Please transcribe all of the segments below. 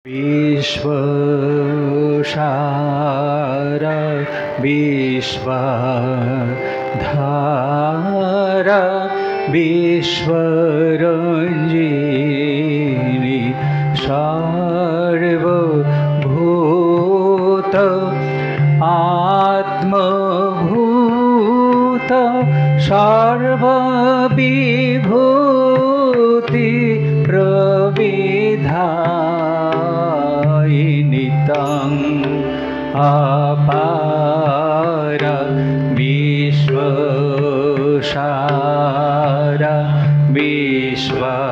विश्वसारा विश्वधारा विश्वरञ्जिनी सर्वभूत आत्मभूत सर्वविभूति प्रविधायिनी तं अपार विश्वसारा विश्वधारा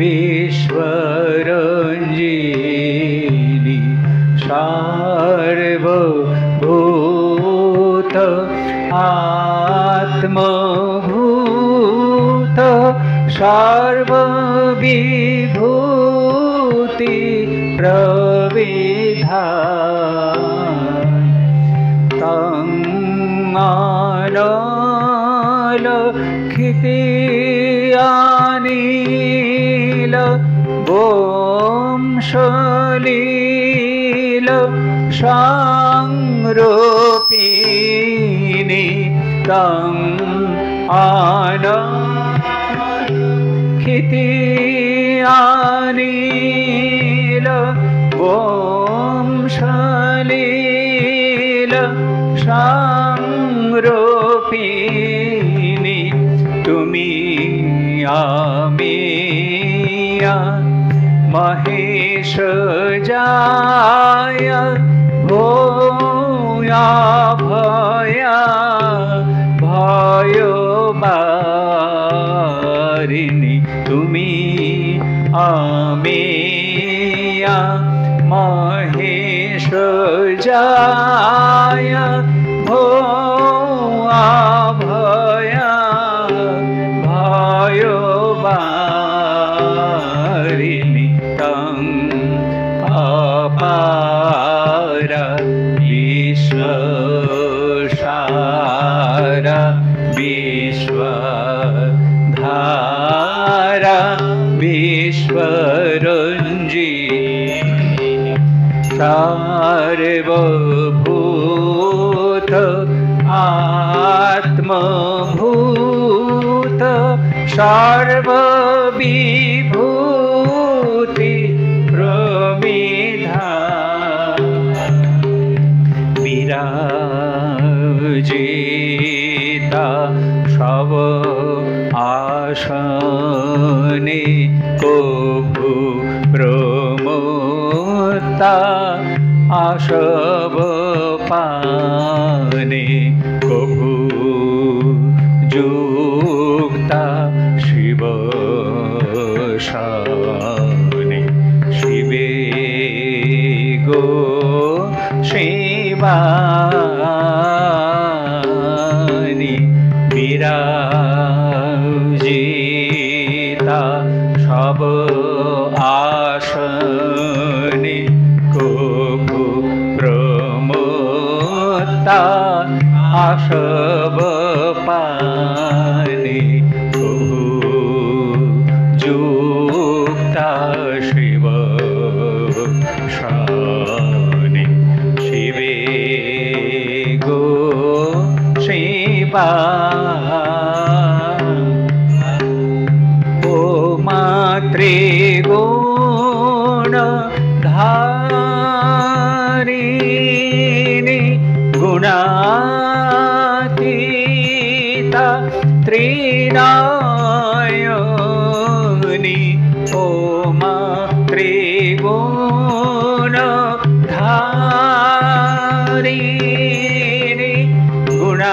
विश्वरञ्जिनी सर्वभूत आत्मभूत सर्वविभूति प्रविधायिनी तं अनालक्षितानील वंशलील संरूपिणी तं अनालक्षितानील वंशलील संरूपिणी तुमी आमिया महेश जाय भूया भया भयबारिणी तुमी आमिया महेश जाय भूया भया भयबारिणी तं अपार विश्वसारा विश्वधारा विश्वरञ्जिनी सर्वभूत आत्मभूत सर्वविभूति प्रविधायिनी विराजिता शव आसने कभु प्रमुक्ता आशव पाने कभु जुक्ता शिव शाने शिवे गो शिवानी विराजिता सब आसने कभु प्रमुक्ता आशव पाने कभु जुक्ता शिव शाने शिवे गो शिवा ओ मातृगुण धारिणी गुणातीता त्रिनयनी ओ मातृगुण धारिणी गुणातीता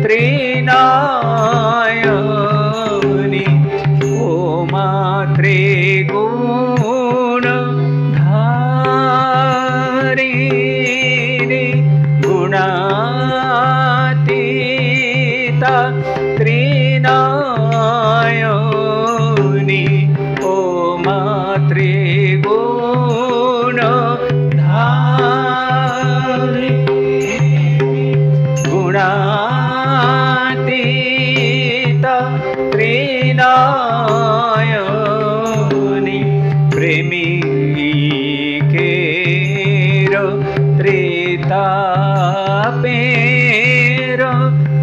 त्रिनयनी ओ मातृगुण धारिणी गुणातीता त्रिनयनी নয়নি প্রেমিকের ত্রিতাপের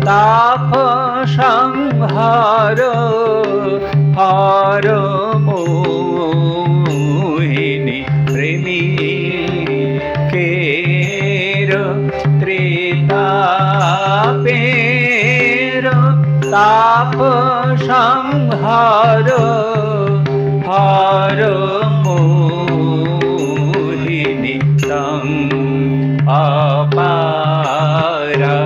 তাপ সংহার হর মোহিনী প্রেমিকের ত্রিতাপের তাপ সংহার হর মোহিনী তং অপারা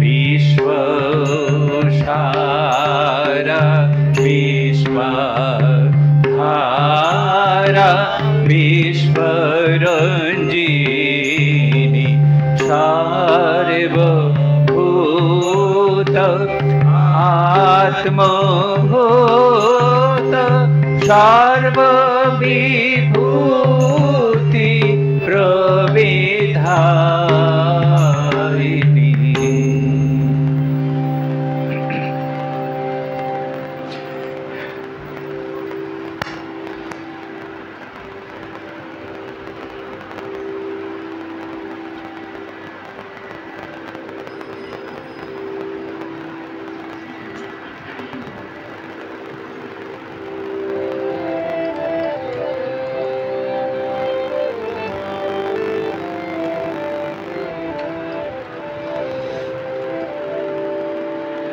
বিশ্বসারা বিশ্বধারা বিশ্বরঞ্জিনী সর্বভূত আত্মভূত সর্ববিভূতি প্রবিধায়িনী।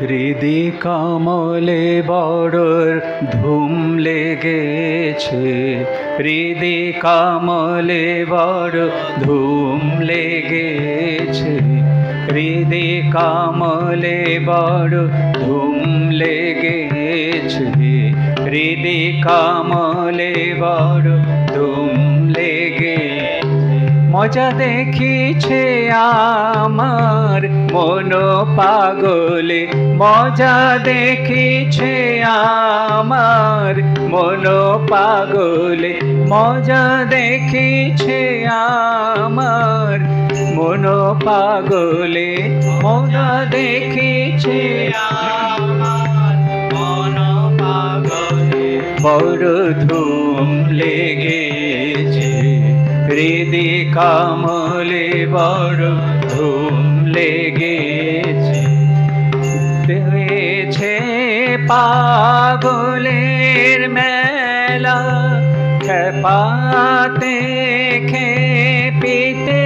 হৃদি কমলে বড় ধুম লেগেছে, হৃদি কমলে বড় ধুম লেগেছে, হৃদি কমলে বড় ধুম লেগেছে, হৃদি কমলে বড় ধুম লেগেছে। মজা দেখিছে আমার মন পাগলে, মজা দেখিছে আমার মন পাগলে, মজা দেখিছে আমার মন পাগলে, মজা দেখিছে আমার মন পাগলে। বড় ধুম লেগেছে হৃদি কমলে বড় ধুম লেগেছে, হয়েছে পাগলের মেলা, খেপাতে খেপিতে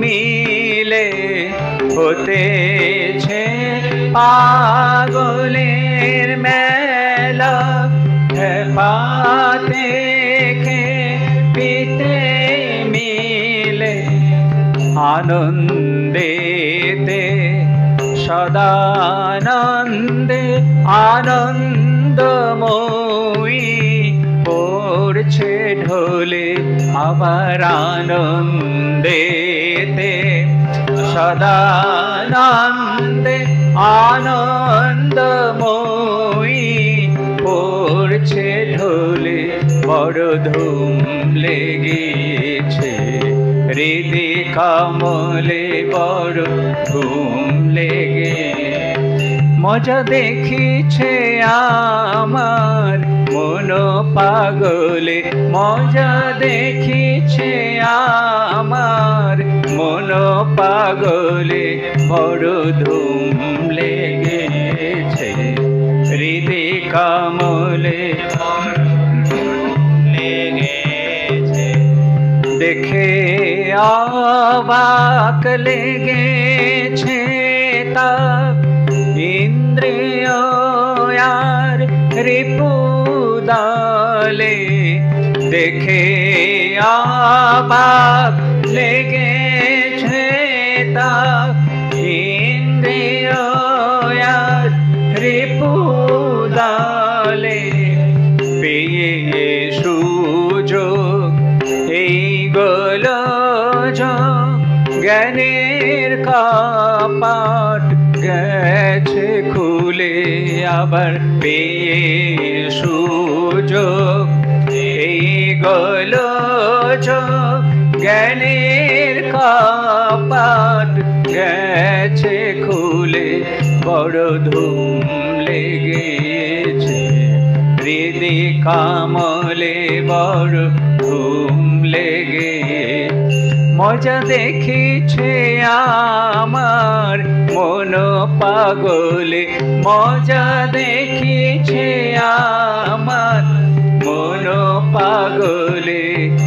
মিলে হতেছে পাগলের মেলা, খেপাতে খেপিতে মিলে আনন্দেতে সদানন্দে আনন্দময়ী পড়ছে ঢোলে, আবার আনন্দেতে সদানন্দে আনন্দময়ী পড়ছে ঢোলে। বড় ধুম লেগেছে হৃদি কমলে বড় ধুম লেগে, মজা দেখিছে আমার মন পাগলে, মজা দেখিছে আমার মন পাগলে। বড় ধুম লেগেছে হৃদি কমলে লেগেছে, দেখে অবাক লেগেছে তা ইন্দ্রিয় আর রিপুদালে, দেখে অবাক লেগেছে তা ইন্দ্রিয় আর রিপুদালে। পেয়ে সুযোগ এই গোলজ জ্ঞানের কপাট গেছে খুলে, আবার পেয়ে সুযোগ এই গোলজ জ্ঞানের কপাট গেছে খুলে। বড় ধুম লেগেছে হৃদি কামলে বড় ধুম লেগে মজা দেখিছে আমার মন পাগলে মজা দেখিছে আমার মন পাগলে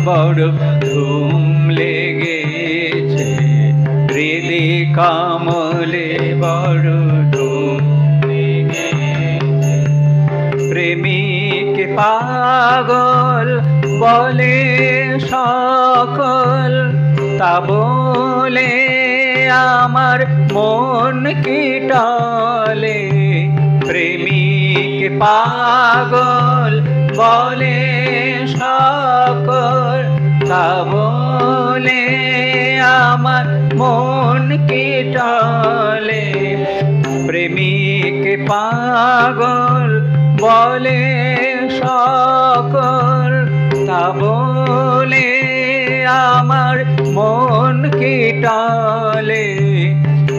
বড় ধুম লেগেছে হৃদি কামলে বড় ধুম লেগেছে প্রেমিক পাগল বলে সকল তা বলে আমার মন কি টলে প্রেমিক পাগল বলে সকল তা বলে আমার মন কি টলে প্রেমিক পাগল বলে সকল তা বলে আমার মন কি টলে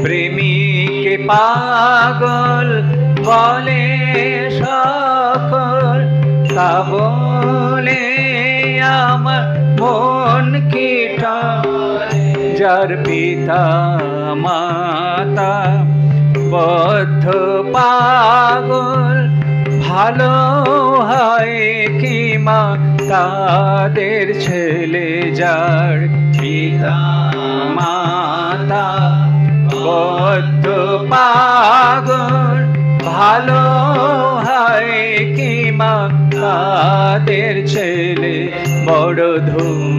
প্রেমিক পাগল বলে সকল তা বলে আমার মন কি টলে যার পিতা মাতা বদ্ধ পাগল ভালো হয় কি মা তাদের ছেলে যার পিতা মাতা বদ্ধ পাগল ভালো হয় কি মা তাদের ছেলে বড় ধুম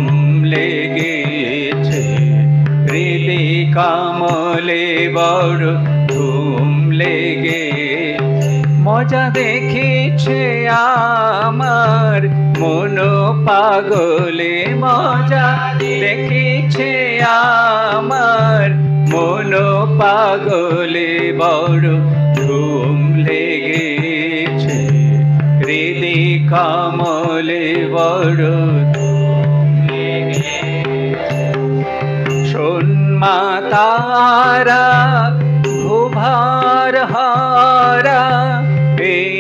লেগেছে হৃদি কামলে বড় ধুম লেগে মজা দেখিছে আমার মন পাগলে মজা দেখিছে আমার মন পাগলে বড় ধুম লেগেছে হৃদি কামলে বড় ধুম লেগেছে শোন মা তারা ভুভার হারা এই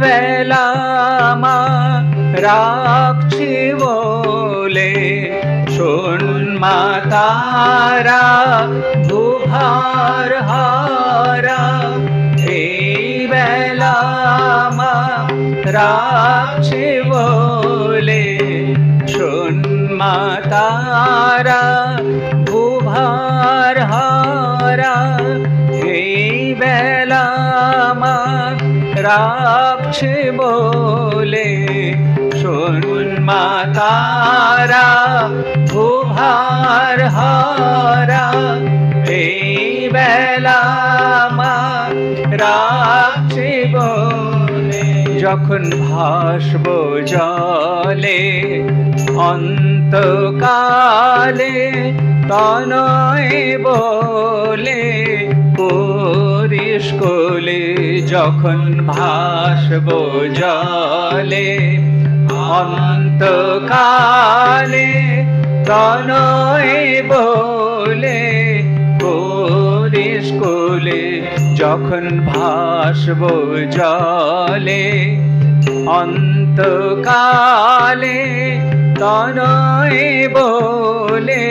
বেলা মা রাখছি বলে শোন মা তারা ভুভার হারা এই বেলা মা রাখছি বলে শোন মা তারা ভুভার হারা এই বেলা মা রাখছে বলে শোন মা তারা ভুভার হারা এই বেলা মা রাখছে বলে যখন ভাসব জলে অন্তকালে তনয় বলে করিস কোলে যখন ভাসব জলে অন্তকালে তনয় বলে করিস কোলে যখন ভাসব জলে অন্তকালে তনয় বলে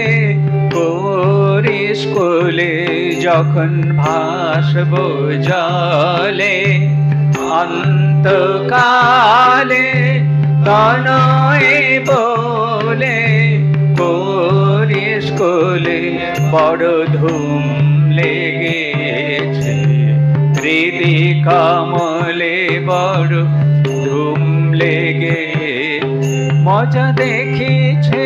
করিস কোলে যখন ভাসব জলে অন্তকালে তনয় বলে করিস কোলে বড় ধুম লেগেছে হৃদি কামলে বড় ধুম লেগে মজা দেখিছে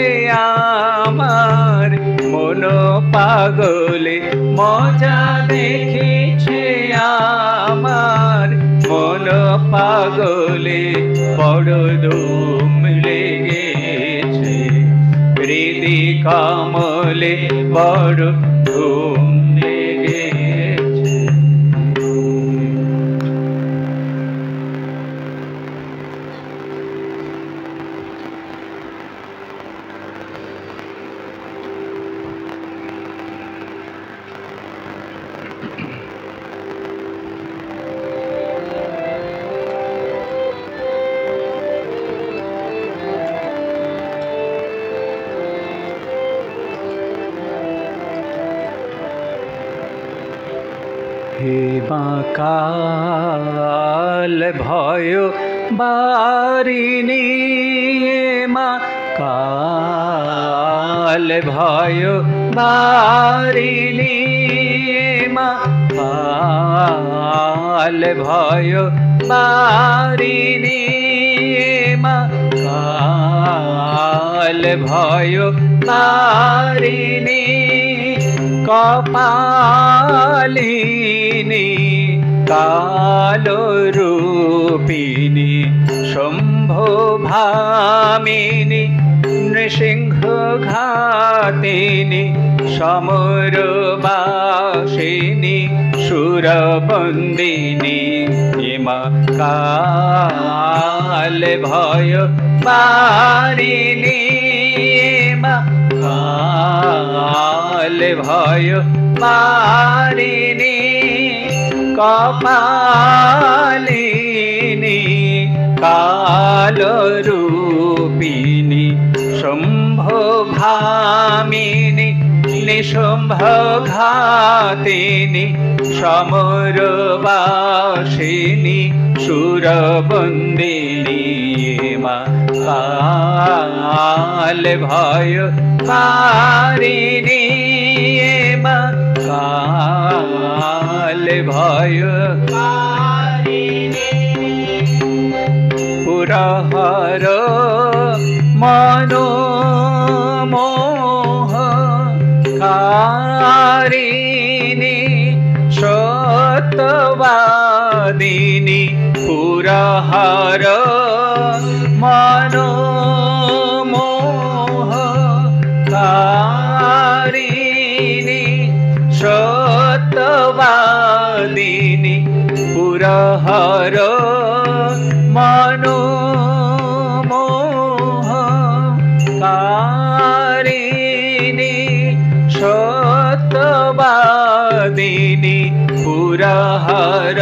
আমার মন পাগলে মজা দেখিছে আমার মন পাগলে বড় ধুম লেগেছে হৃদি কামলে বড় ধুম লেগেছে काल भयो बारिनी मा काल भयो बारिनी मा काल भयो बारिनी मा काल भयो बारिनी कपालिनी कालो रूपिणी शम्भो भामिनी नृसिंह घातिनी समरवासिनी सुरबन्दिनी इमा काल भयो बारिनी इमा काल भयो बारिनी कपालिनी कालो रूपिणी शम्भो भामिनी निशुम्भ घातिनी समरवासिनी सुरबन्दिनी मा काल भयो बारिनी मा काल भयो बारिनी पुरहर मनोमोह कारिणी सत्यवादिनी पुरहर मनोमोह कारिणी सत्यवादिनी पुरहर मनोमोह कारिणी सत्यवादिनी पुरहर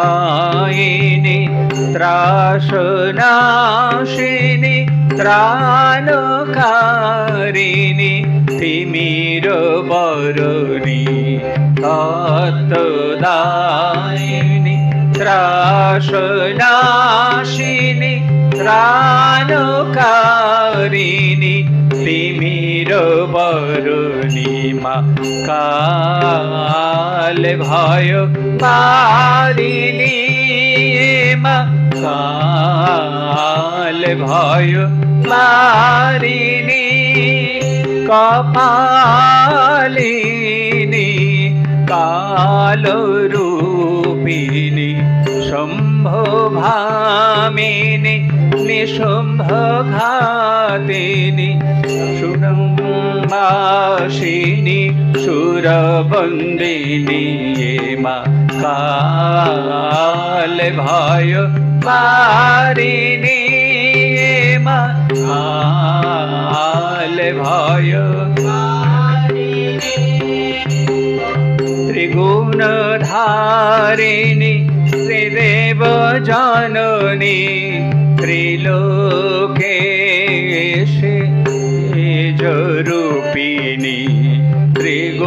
तत्दायिनी त्रासनाशिनी त्राणकारिणी तिमिर बरणी तत्दायिनी त्रासनाशिनी त्राणकारिणी तिमिर बरणी मा काल भयो बारिनी मा काल भयो बारिनी कपालिनी कालो रूपिणी शम्भो भामिनी निशुम्भ घातिनी सुरंबासिनी सुरबन्दिनी मा काल भयो बारिनी मा काल भयो बारिनी त्रिगुणधारिणी त्रिदेव जननी त्रिलोकेश तेजरूपिणी त्रिगुणधारिणी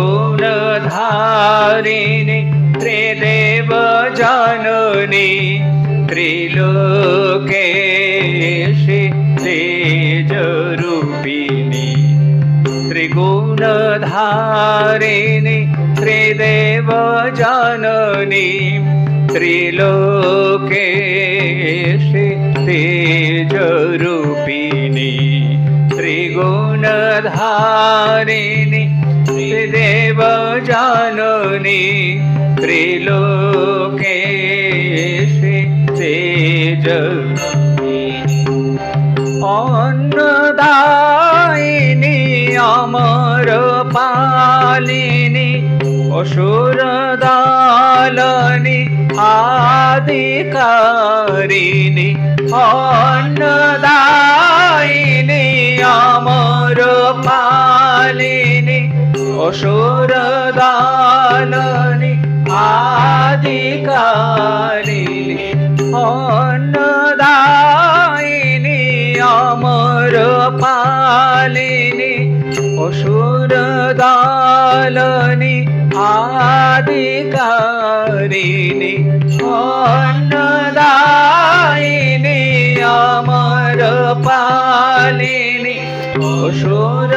त्रिदेव जननी त्रिलोकेश तेजरूपिणी त्रिगुणधारिणी त्रिदेव जननी त्रिलोकेश तेजरूपिणी त्रिगुणधारिणी त्रिदेव जननी त्रिलोकेश तेजरूपिणी अन्नदायिनी अमर पालिनी असुरदालनी आदिकारिणी अन्नदायिनी अमर पालिनी असुरदालनी आदिकारिणी অসুর দালনি আদিকারিণী অন্নদায়িনী অমর পালিনী অসুর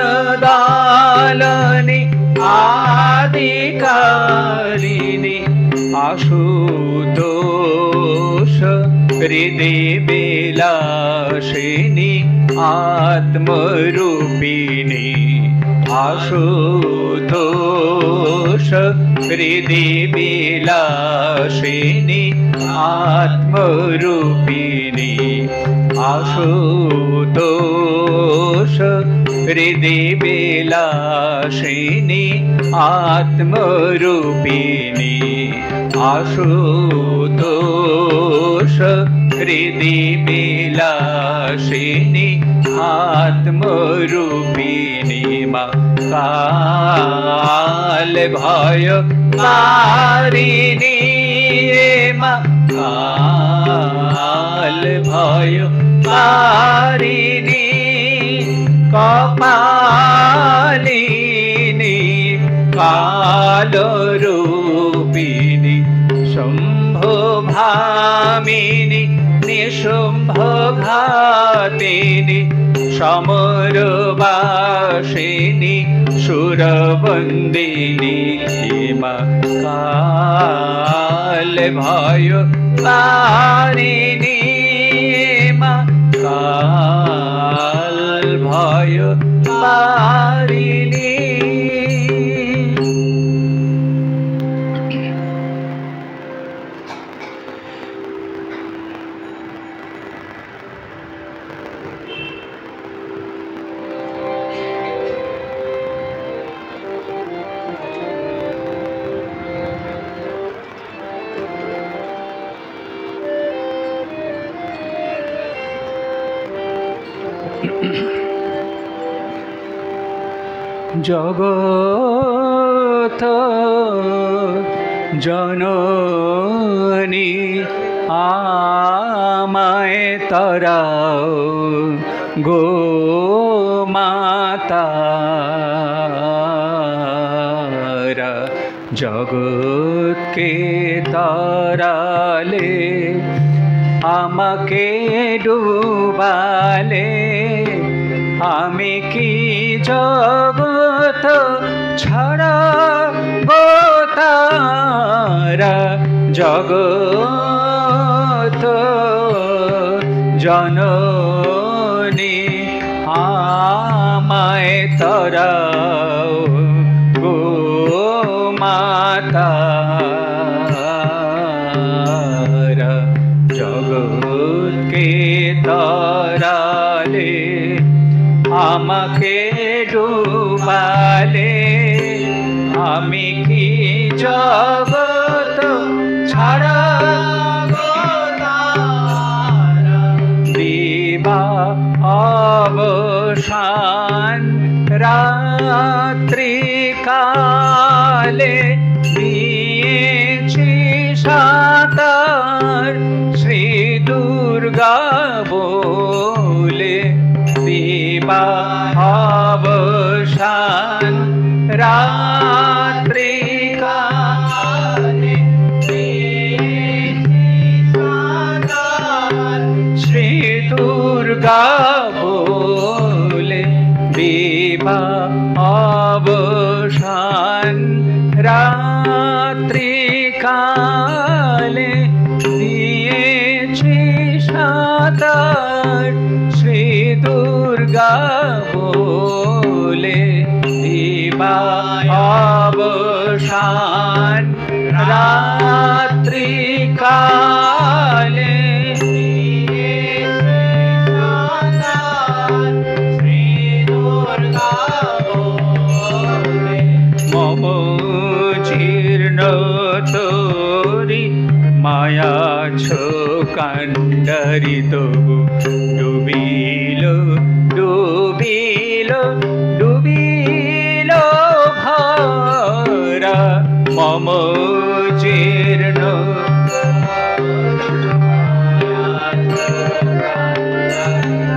দালনি আদিকারিণী আশুতোষ হৃদে বিলাসিনী আত্মরূপিণী আশুতোষ হৃদে বিলাসিনী আত্মরূপিণী আশুতোষ হৃদে বিলাসিনী আত্মরূপিণী আশুতোষ হৃদে বিলাসিনী আত্মরূপিণী মা কাল ভয় তারিণী মা কাল ভয় তারিণী কপালিনী কালরূপিণী শম্ভো ভামিনী নিশুম্ভ ঘাতিনী সমরবাসিনী সুরবন্দিনী মা কাল ভয় তারিণী মা কাল ভয় তারিণী। জগত জননী আমায় তরাও গো মাতারা জগৎকে তরালে আমাকে ডুবালে আমি কি জগত ছাড়া গো তারা জগত জননী আমায় তরাও গো মাতারা জগৎকে তরালে আমাকে ডুবালে আমি কি জগত ছাড়া দিবা অবসান রাত্রি কালে দিয়েছি সাতার শ্রী দুর্গা বলে দিবা অবসান রাত্রি কালে শ্রী দুর্গা বলে দিবা অবসান রাত্রি কালে দিয়েছি সাতার শ্রী দুর্গা বলে দিবা অবসান রাত্রি কালে মম জীর্ণ তোরি মায়া কান্ডারি তবু ডুবিল ডুবিল ডুবিল ভরা মম জীর্ণ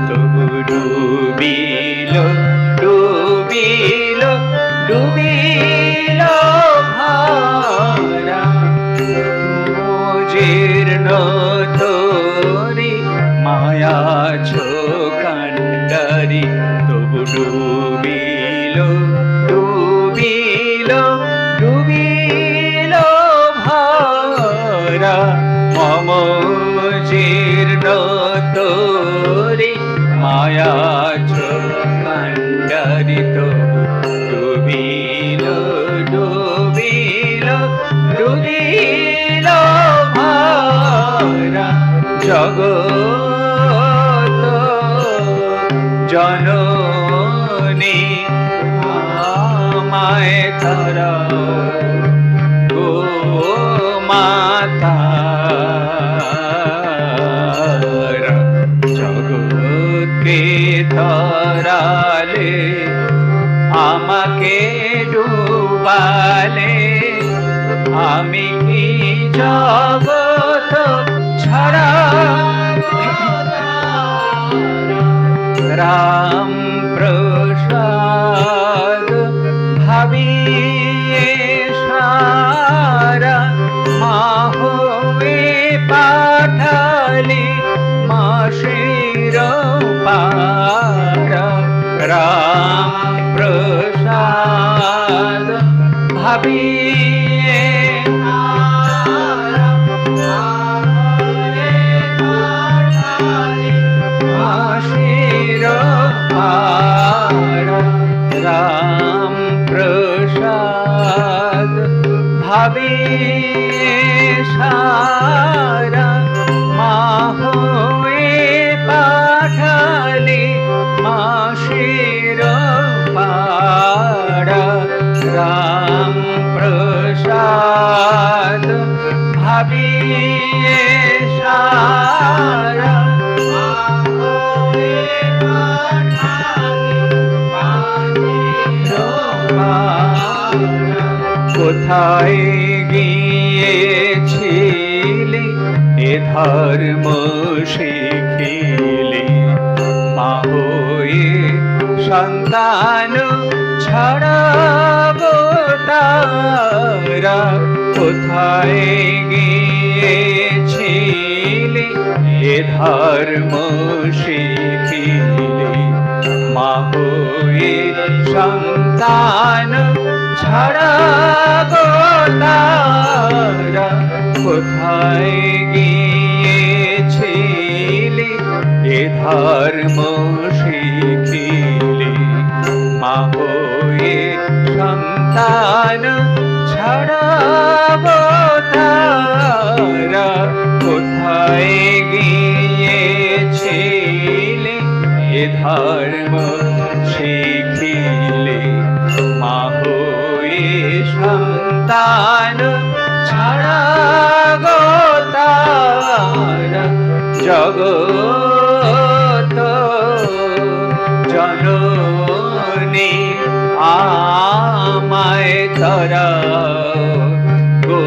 তবু ডুবিল ডুবিল ডুবিল ভরা জীর্ণ তোরি মায়া কান্ডারি তবু ডুবিল ডুবিল ডুবিল ভরা মম জীর্ণ তোরি মায়া কান্ডারি তবু ডুবিল ডুবিল ডুবিল ভরা জগৎ জননী আমায় তারাও গো মাতা জগৎকে তারালে আমাকে ডুবালে আমি কি জগৎ ছাড়া রাম প্রসাদ ভাবিয়ে সারা মাহবে পাঠালি মাসির পারা রাম প্রসাদ ভাবিয়ে রাম প্রসাদ ভাবিয়ে সারা মাহবে পাঠালি মাসির পাড়া রাম প্রসাদ ভাবিয়ে সারা কোথায় গিয়েছিলি এ ধর্ম শিখিলি মা হয়ে সন্তান ছড়াবো তারা কোথায় গিয়েছিলি এ ধর্ম শিখিলি মা হয়ে সন্তান ছড়াবো তারা কোথায় গিয়েছিলি এ ধর্ম শিখিলি মা হয়ে সন্তান ছড়াবো তারা কোথায় গিয়েছিলি এ ধর্ম শিখিলি মা হয়ে সন্তান ছড়াবো তারা জগৎ জননী আমায় তারাও গো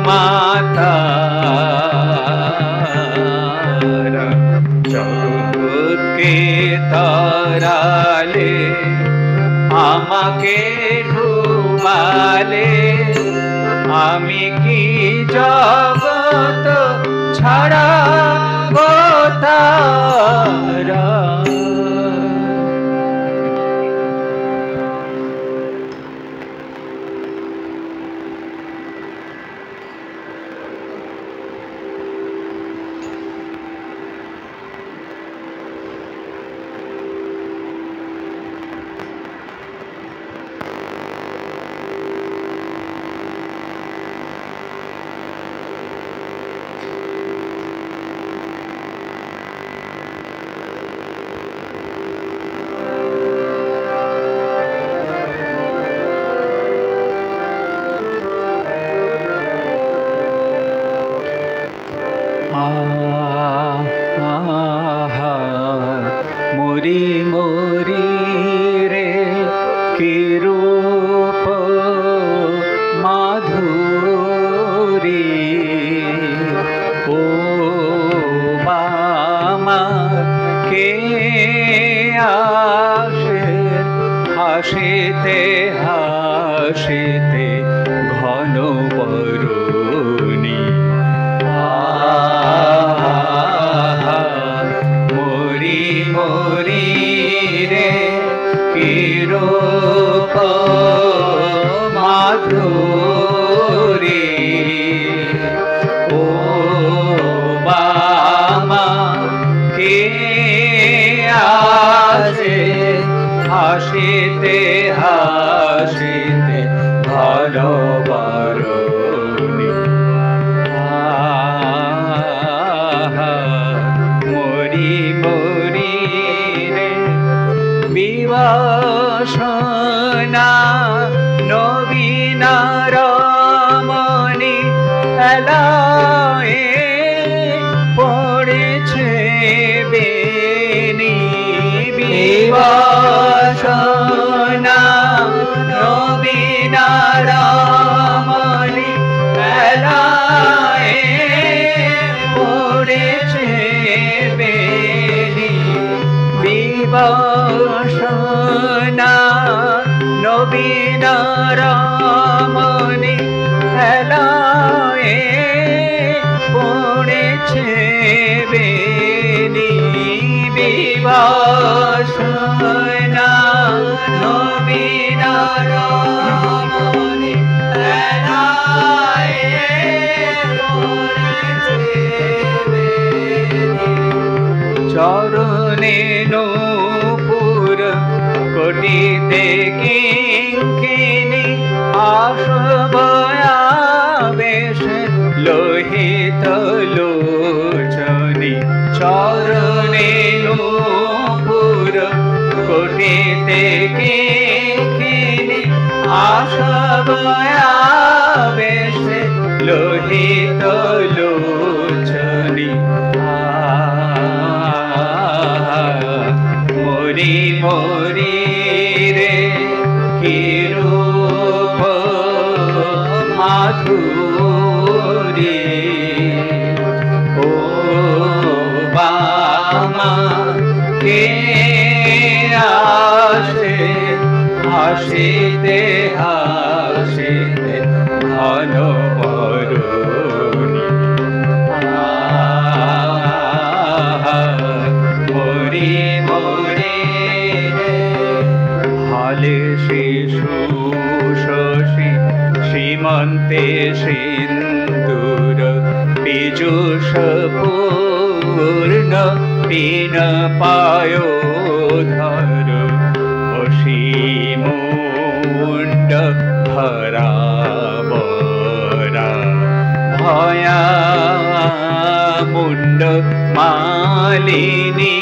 মাতা জগৎকে তারালে আমাকে ডুবালে আমি কি জগৎ ছাড়াবো তারা মরি মরি রে কি রূপ মাধুরী ও বামা কে আসে হাসিতে হাসিতে ঘন বরুণী মরি মরি রে কি রূপ মাধুরী ও বামা কে আসে হাসিতে হাসিতে ঘন বরুণী মরি মরি রে বিবাসনা নবীনা রমণী এলায়ে পড়েছে বেনি বিবাসনা নবীনা রমণী এলায়ে পড়েছে বেনি বিবাসনা নবীনা রমণী এলায়ে পড়েছে বেনি বিবাসনা নবীনা রমণী এলায়ে পড়েছে বেনি চরণে নূপুর কোটিতে কিঙ্কিনী আসবয়াবেশ লোহিত লোচনী চরণে নূপুর কোটিতে কিঙ্কিনী আসবয়াবেশ লোহিত লোচনী মরি মরি রে কি রূপ মাধুরী ও বামা কে আসে হাসিতে হাসিতে ঘন বরুণী মরি মরি হালে শিশু শশী সীমন্তে সিন্দুর পীযুষ পূর্ণ পীন পায়োধর অসীমুণ্ড ধরা বরা ভয়া মুণ্ড মালিনী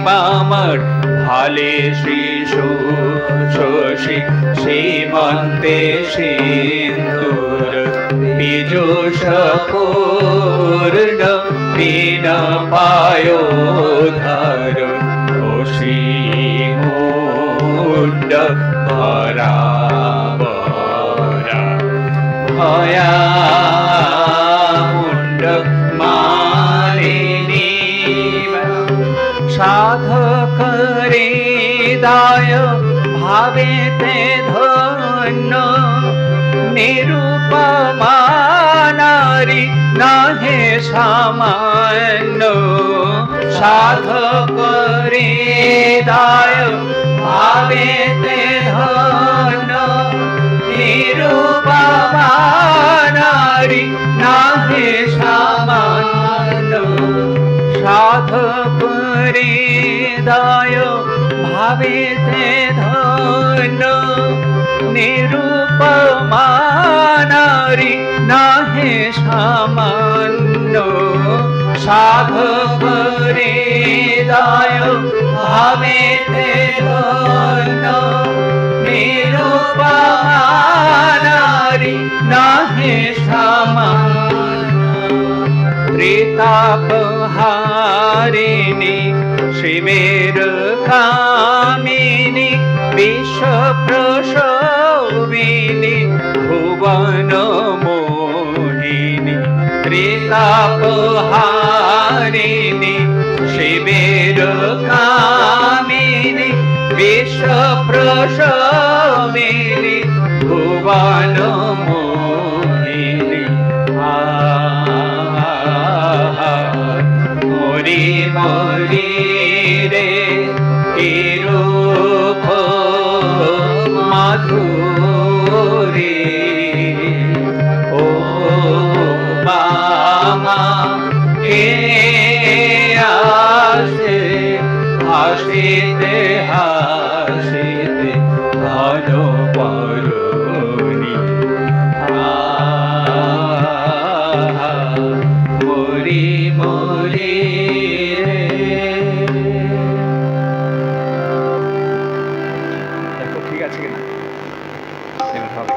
বামর ভালে শিশু শশী সীমন্তে সিন্দুর পীযুষ পূর্ণ পীন পায়োধর অসীমুণ্ড ধরা বরা ভয়া মুণ্ড মালিনী সাধক হৃদয় ভাবেতে ধন্য নিরূপমা নারী নাহে সামান্য সাধক হৃদয় ভাবেতে ধন্য নিরূপমা নারী নাহে সামান্য সাধক হৃদয় ভাবেতে ধন্য নিরূপমা নারী নাহে সামান্য সাধক হৃদয় ভাবেতে ধন্য নিরূপমা নারী নাহে সামান্য ত্রিতাপহারিণী শিবের কামিনী বিশ্ব প্রসবিনী ভুবন মোহিনী ত্রিতাপহারিণী শিবের কামিনী বিশ্ব সমিনি ভুবন মোহিনী মরি মরি রে রূপ মাধুরী ও মামা কে আসে হাসিতে হাসিতে ধন পরনি মরি মরি রে। দেখো ঠিক আছে কিনা এবার হবে।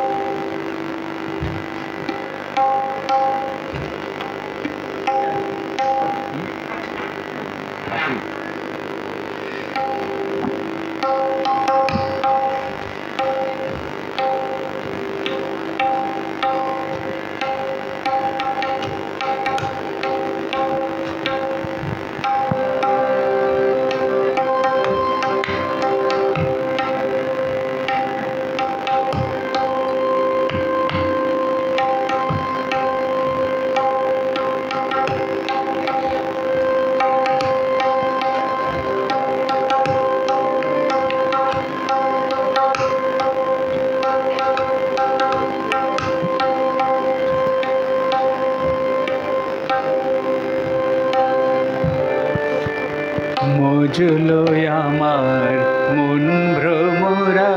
মজুলো আমার মন ভ্রমরা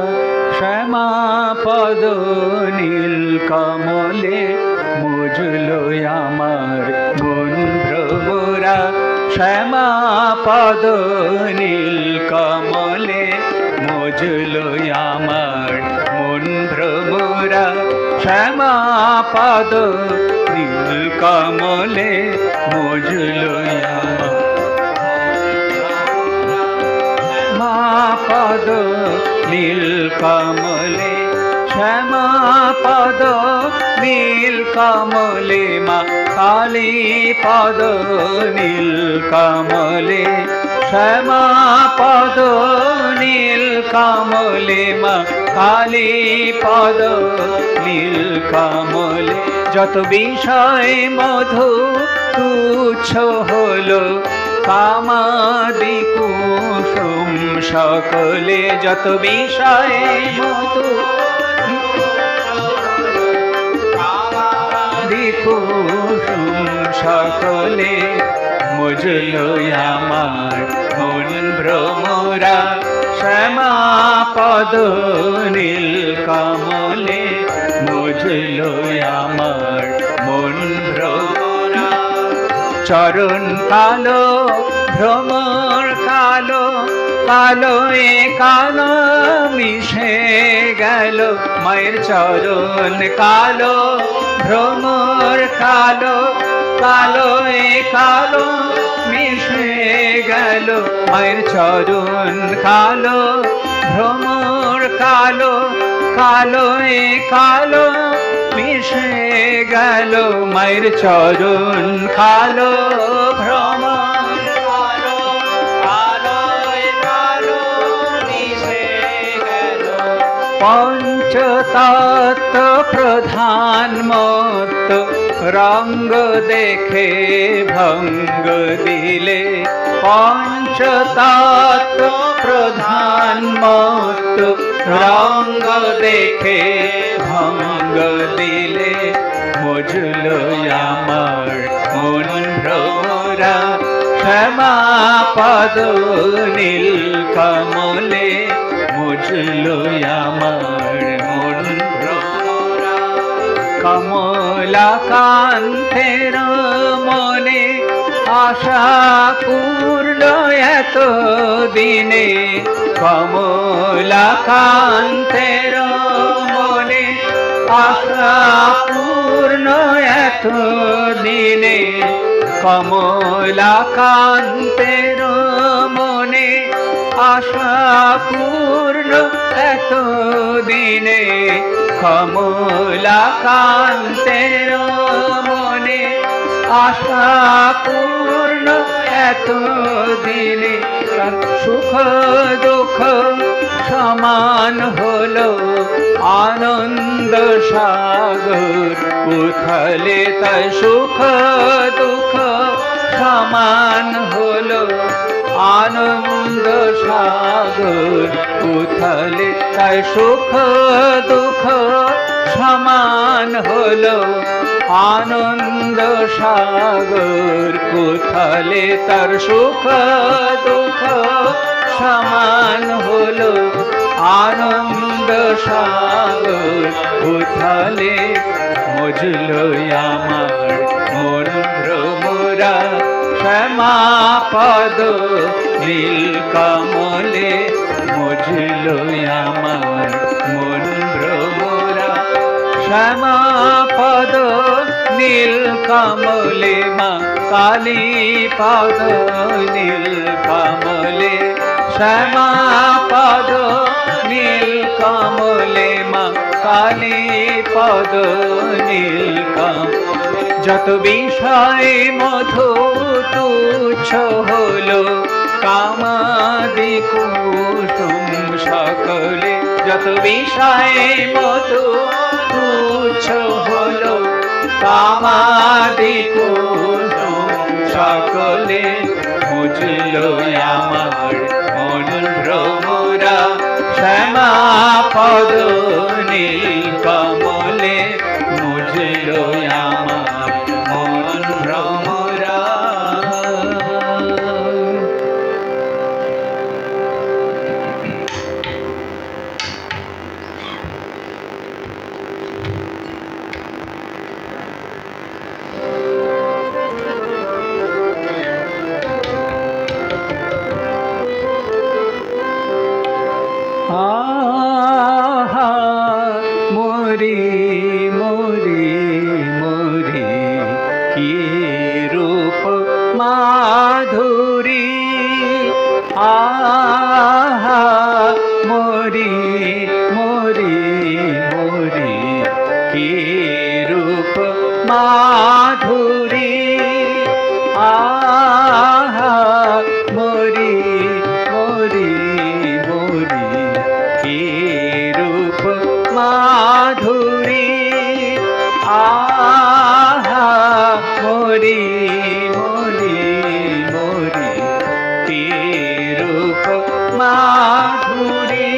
শ্যামা পদ নীল কমলে মজুলো আমার মন ভ্রমরা শ্যামা পদ নীল কমলে মজুলো আমার মন ভ্রমরা শ্যামা পদ নীল কমলে মজুলো আমার পদ নীল কমলে শ্যামা পদ নীল কমলে মা কালী পদ নীল কমলে শ্যামা পদ নীল কমলে মা কালী পদ নীল কমলে যত বিষয় মধু তুচ্ছ হলো কামাদি কুসুম সকলে যত বিষয় মধু কামাদি কুসুম সকলে মজুলো আমার মন ভ্রমরা শ্যামা পদ নীল কমলে মজুলো আমার মন ভ্রমরা চরণ কালো ভ্রমর কালো কালো এ কালো মিশে গেল মায়ের চরণ কালো ভ্রমর কালো কালো এ কালো মিশে গেল মায়ের চরণ কালো ভ্রমর কালো কালো এ কালো মিশে গেল মায়ের চরণ কালো ভ্রমর কালো কালো কালো মিশে গেল পঞ্চতত্ত্ব প্রধান মত রঙ্গ দেখে ভঙ্গ দিলে পঞ্চতত্ত্ব প্রধান মত রঙ্গ দেখে ভঙ্গ দিলে মজুলো আমার মন ভ্রমরা শ্যামা পদ নীল কমলে মজুলো আমার মন ভ্রমরা কমলা কান্তের মনে আশা পূর্ণ এত দিনে কমলা কান্তের মনে আশা পূর্ণ এত দিনে কমলা কান্তের মনে আশা পূর্ণ এত দিনে কমলা কান্তের মনে আশা পূর্ণ এত দিনে সুখ দুঃখ সমান হলো আনন্দ সাগর, উথলে তাই সুখ দুঃখ সমান হলো আনন্দ সাগর, উথলে তাই সুখ দুঃখ সমান হলো আনন্দ সাগর, উথলে তার সুখ দুঃখ সমান হলো আনন্দ সাগর, উথলে মজলো আমার মন ভ্রমরা, শ্যামা পদ নীল কমলে মজলো আমার মন ভ্রমরা, শ্যামা পদ নীল কমলে মা কালী পদ নীল কমলে, শ্যামা পদ নীল কমলে মা কালী পদ নীল কমলে। যত বিষয় মধু তুচ্ছ হলো কামাদি কুসুম সকলে, যত বিষয় মধু তুচ্ছ হলো কামাদি কুসুম সকলে, মুজলো আমার মন ভ্রমরা, শ্যামা পদ নীল কমলে মুজলো আমার মন ভ্রমরা। মোরি মোরি মোরি কি রূপ মাধুরী, আহা মোরি মোরি মোরি কি রূপ মাধুরী, আহা মোরি মোরি মোরি কি রূপ মাধুরী, আহা মোরি মোরি মোরি কি রূপ মাধুরী।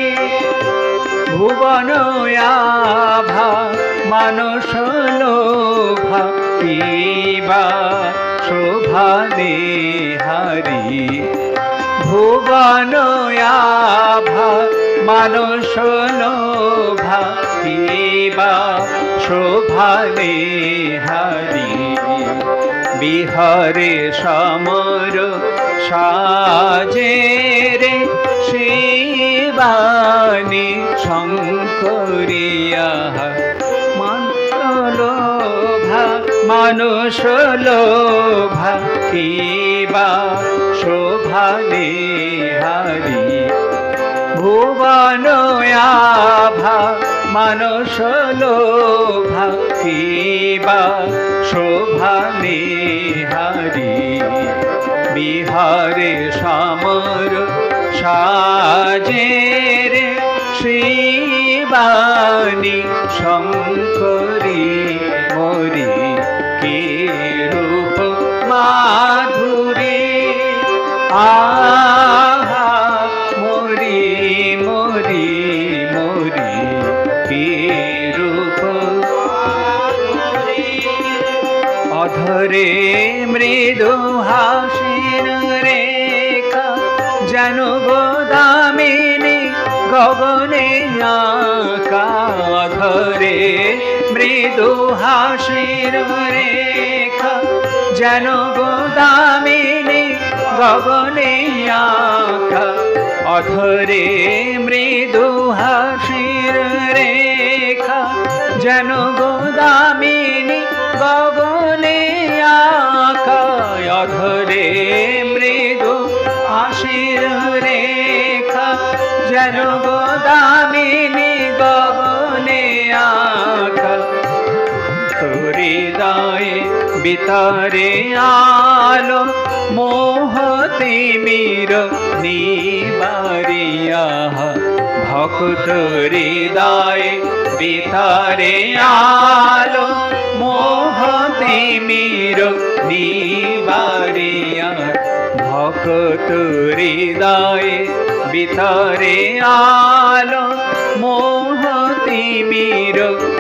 ভুবন আভা মানস লোভা কিবা শোভা নেহারি, ভুবন আভা মানস লোভা কিবা শোভা নেহারি, বিহারে সমর সাজে রে শিবানী শঙ্করিয়া, মন্ত্র লোভা মানুষ লোভা কিবা শোভা নেহারি, ভুবন আভা মানস লোভা কিবা শোভা নেহারি, বিহারে সমর সাজে রে শিবানী শঙ্করী মোরি কি রূপ মাধুরী, আহা মোরি মোরি মোরি কি রূপ মাধুরী। অধরে মৃদু হাসির রেখা যেন গোদামিনী গগনে আঁকা, অধরে মৃদু হাসির রেখা যেন গোদামিনী গগনে আঁকা, অধরে মৃদু হাসির রেখা যেন গোদামিনী গগনে আঁকা, অধরে মৃদু হাসির রেখা যেন গোদামিনী গগনে আঁকা, হৃদয়ে বিতারে আলো মোহ তিমির নিবারিয়া, ভক্ত হৃদয়ে ভিতরে আলো মোহ তিমির নিবারিয়া ভক্ত হৃদয়ে ভিতরে আলো মোহ তিমির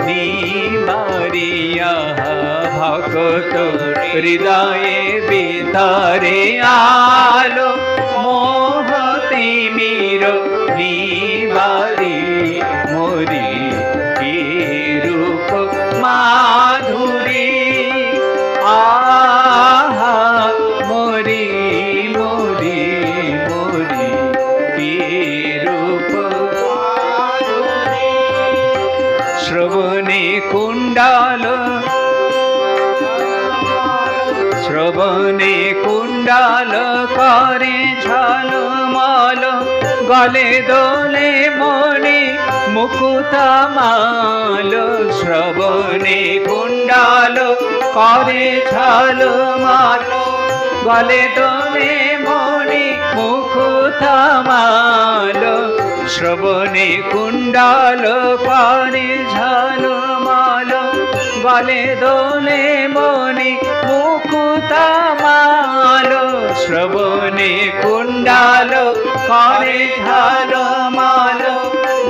নিবারিয়া ভক্ত হৃদয়ে ভিতরে আলো মোহ তিমির নিবারি মোরি কি রূপ মাধুরী আহা মোরি মোরি মোরি কি রূপ শ্রবণে কুণ্ডাল শ্রবণে কুণ্ডাল করে ঝলমল গলে দোলে মনে মুকুতামাল শ্রবণে কুণ্ডাল করে ঝলমল গলে দোলে মনে মুকুতামাল শ্রবণে কুণ্ডাল করে ঝলমল গলে দোলে মনে মুকুতামাল শ্রবণে কুণ্ডাল করে ঝলমল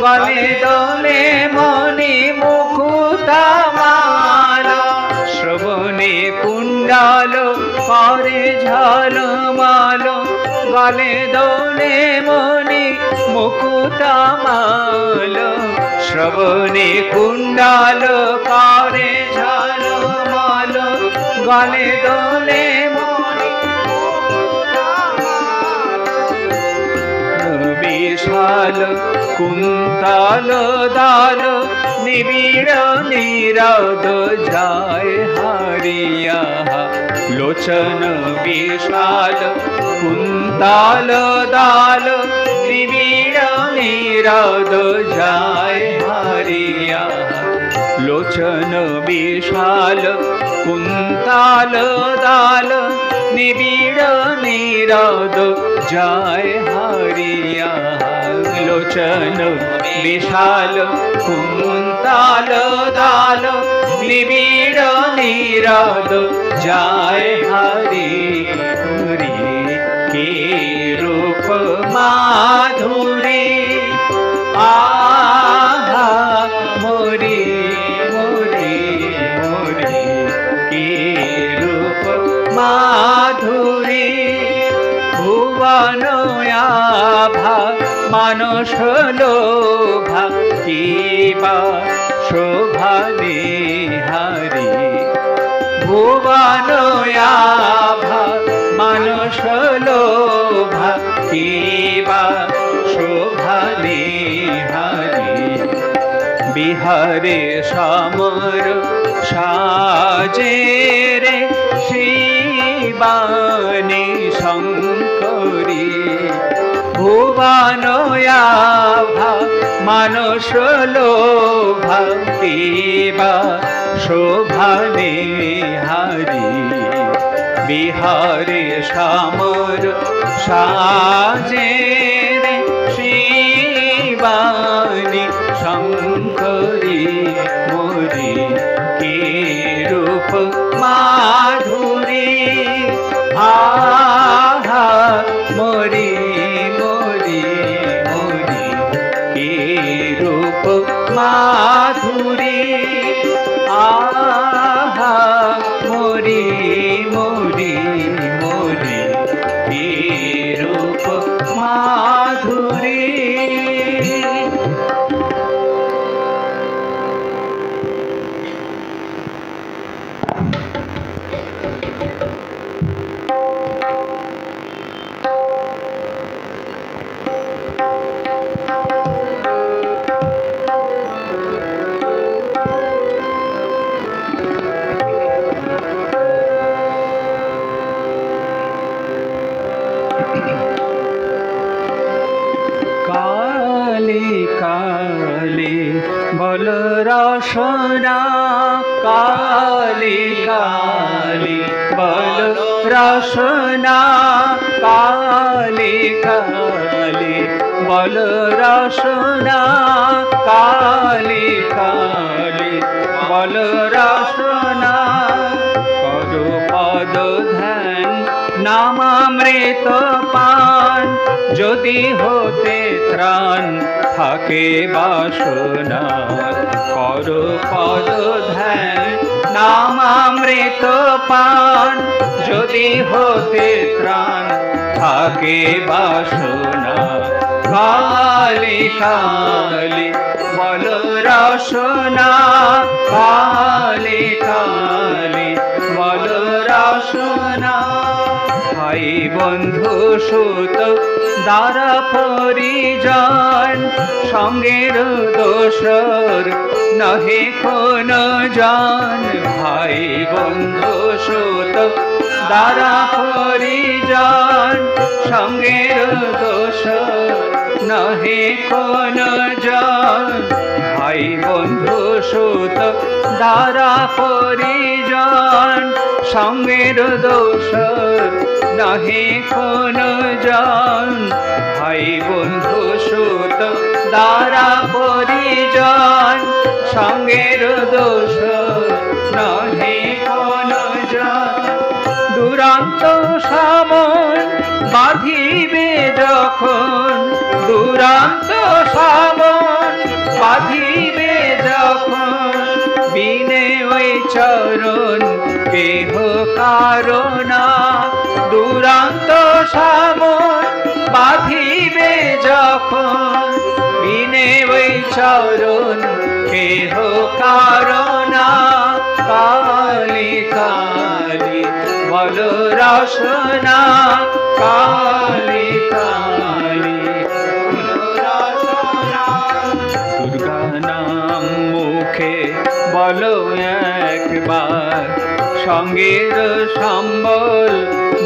গলে দোলে মনে মুকুতামাল শ্রবণে কুণ্ডাল করে ঝলমল গলে দোলে মনে মুকুতামাল শ্রবণে কুণ্ডাল করে ঝলমল গলে দোলে মনে বিশাল কুন্তল দাল নিবিড় নীরদ যায় হারিয়া লোচন বিশাল কুন্তল দাল নিবিড় নীরদ যায় হারিয়া লোচন বিশাল কুন্তল দাল নিবিড় নীরদ যায় হারিয়া লোচন বিশাল কুন্তল দাল নিবিড় নীরদ যায় হারি কে রূপ মাধুরী আহা মোরি মোরি মোরি কে রূপ মাধুরী ভুবন আভা মানস লোভা কিবা শোভা নিহারি ভুবন আভা মানস লোভা কিবা শোভা নিহারি বিহারে সমর সাজে রে শিবানী শঙ্করী ভুবন আভা মানস লোভা কিবা শোভা নিহারি বিহারে সমর সাজে রে শিবানী শঙ্করী মোরি কে রূপ মাধুরী আহা মোরি মোরি মোরি কে রূপ মাধুরী আহা মোরি মোরি মোরি কে রূপ মাধুরী কালে বল রসনা কালে কালে বল রসনা কালে কালে বল রসনা কালী কালী বল রসনা করো পদ ধ্যান নামামৃত পান যদি হতে ত্রাণ থাকে বাসনা করো পদ ধ্যান নামামৃত পান যদি হতে ত্রাণ থাকে বাসনা কালী কালী বল রসনা কালী কালী বল রসনা ভাই বন্ধু সুত দ্বারা পরিজন সঙ্গের দোসর নহে কোন জন ভাই বন্ধু সুত দ্বারা পরিজন সঙ্গের দোসর নহে কোন জন ভাই বন্ধু সুত দ্বারা পরিজন সঙ্গের দোসর নহে কোন জন ভাই বন্ধু সুত দ্বারা পরিজন সঙ্গের দোসর নহে কোন জন দুরন্ত সমন বাঁধিবে যখন দুরন্ত সমন বাঁধিবে যখন বিনে ওই চরণ কেহ কারণা দুরন্ত সমন বাঁধিবে যখন বিনে ওই চরণ কেহ কারণা কালী কালী বল রসনা কালী কালী দুর্গা নাম মুখে বলো একবার সঙ্গের সম্বল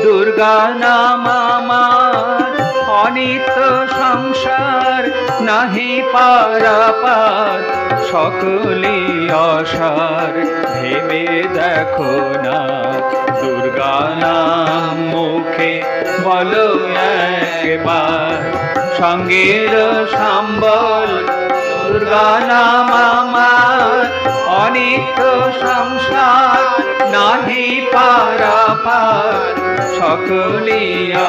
দুর্গা নাম আমার অনিত্য সংসার নাহি পারাপার সকলি অসার ভেবে দেখো না দুর্গা নাম মুখে বলো একবার সঙ্গের সম্বল দুর্গা নাম আমার অনিত্য সংসার নাহি পারাপার সকলি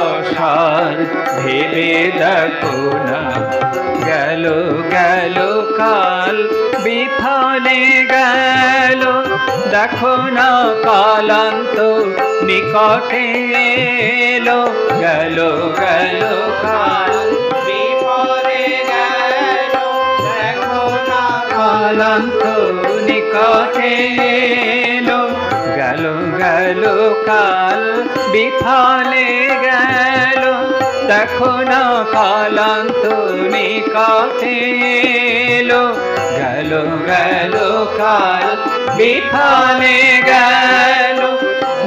অসার ভেবে দেখো না গেল গেল কাল বিফলে গেল দেখো না কালান্ত নিকটে এলো গেল গেল কাল বিফলে গেল দেখো না কালান্ত নিকটে এলো গেল গেল কাল বিফলে গেল দেখো না কালান্ত নিকটে এলো গেল গেল কাল বিফলে গেল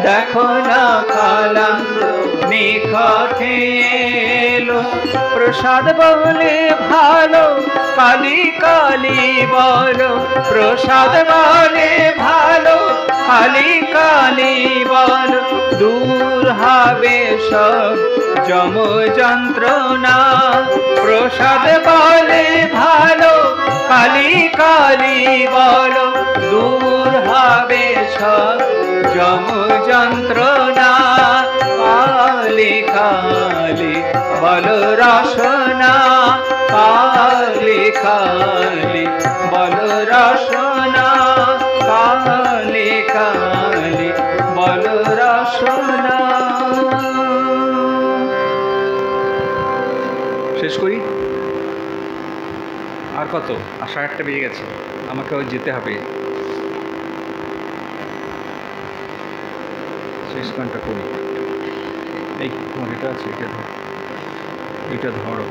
দেখো না কালান্ত নিকটে এলো প্রসাদ বলে ভালো কালী কালী বলো প্রসাদ বলে ভালো কালী কালী বলো দূর হবে সব যম যন্ত্রণা প্রসাদ বলে ভালো কালী কালী বলো দূর হবে সব যম যন্ত্রণা কালী কালী বলো রসনা কালী কালী বলো রসনা কালী কালী বলো রসনা শেষ করি আর কত 8:30 বেজে গেছে আমাকেও যেতে হবে শেষ গানটা করি এই তোমার এটা আছে এটা ধরো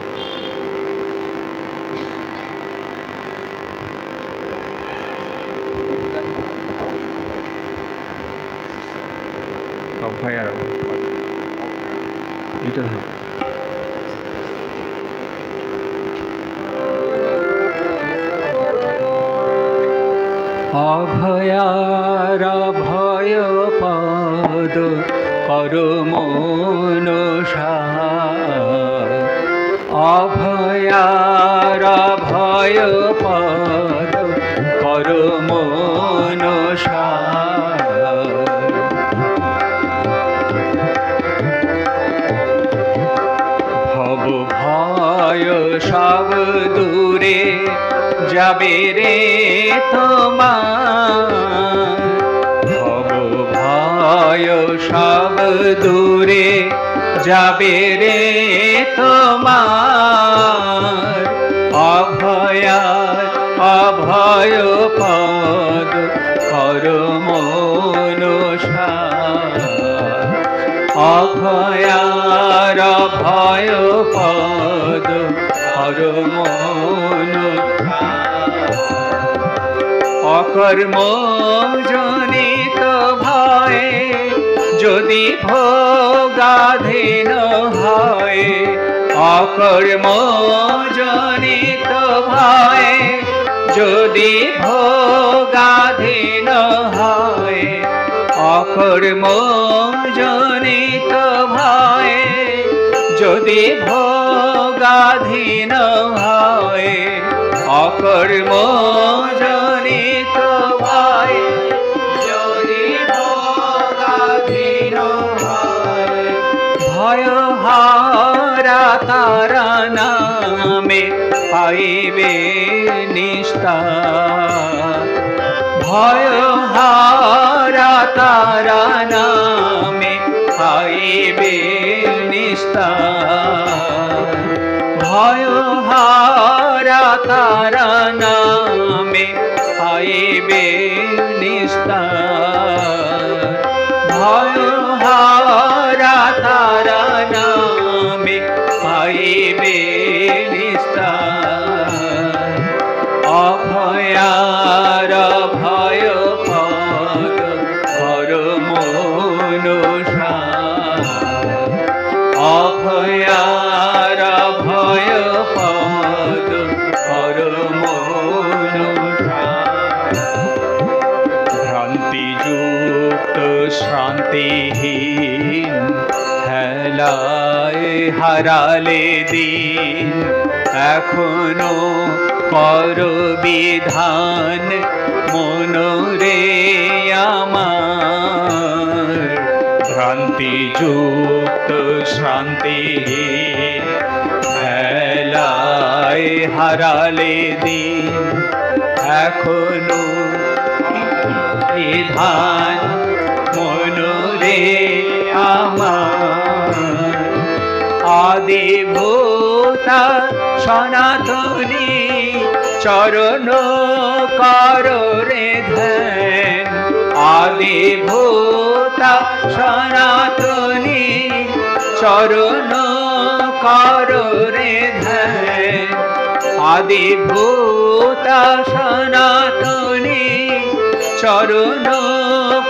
অভয় আর এটা ধরো অভয়ার ভয় পদ পরম অভয়ার ভয় পদ কর মন সার। ভব ভয় সব দূরে যাবে রে তোমার, ভব ভয় সব দূরে যাবে রে তোমার। অভয়ার অভয় পদ কর মন সার। অভয়ার অভয় পদ কর মন সার। অকর্ম জনিত ভয়ে যদি ভোগাধীন হয়, অকর্ম জনিত ভয়ে যদি ভোগাধীন হয়, অকর্ম জনিত ভয়ে যদি ভোগাধীন হয়, অকর্ম জনিত ভয়ে যদি ভোগাধীন হয়। ভয়হারা তারা নামে পাইবে নিস্তার, ভয়হারা তারা নামে পাইবে নিস্তার। ভয়হারা তারা নামে পাইবে নিস্তার। ভয়হারা তারা নামে পাইবে নিস্তার। অভয়ার ভয় পদ কর মন সার। অভয়ার ভয় পদ কর মন সার। ভ্রান্তিযুক্ত শান্তিহীন হেলায় হারালে দিন, এখনো কর বিধান মনরে আমার। ভ্রান্তিযুক্ত শান্তিহীন হেলায় হারালে দিন, এখনো বিধান মনরে আমার। আদিভূতা সনাতনী চরণ কর রে ধ্যান। আদিভূতা সনাতনী চরণ কর রে ধ্যান। আদিভূতা সনাতনী চরণ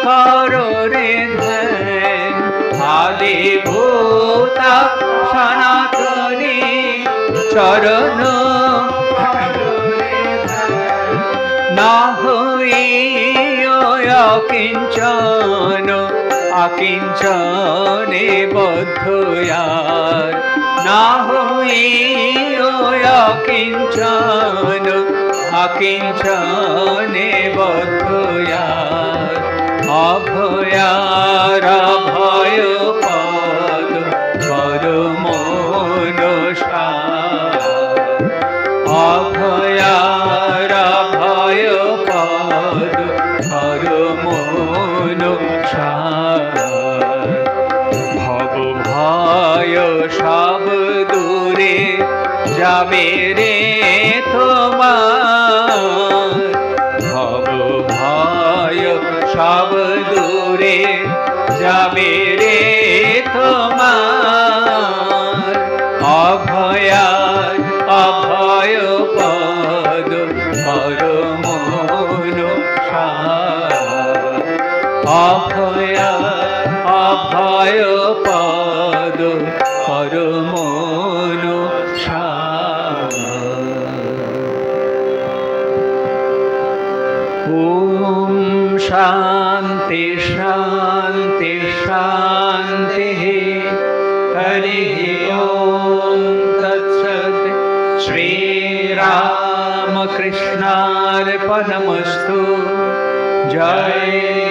কর রে ধ্যান। আদিভূতা সনাতনী চরণ না হইও অকিঞ্চন অকিঞ্চনে বদ্ধ আর। না হইও অকিঞ্চন অকিঞ্চনে বদ্ধ আর। অভয়ার অভয় পদ কর মন সার। অভয়ার অভয় পদ কর মন সার। ভব ভয় সব দূরে যাবে রে তোমার। ভব ভয় সব দূরে যাবে রে তোমার। অভয়ার অভয় পদ কর মন সার। অভয়ার অভয় পদ কর মন সার। ওম শান্তি শান্তি শান্তি। হরি ওম তৎসৎ। कृष्णार्पणमस्तु। जय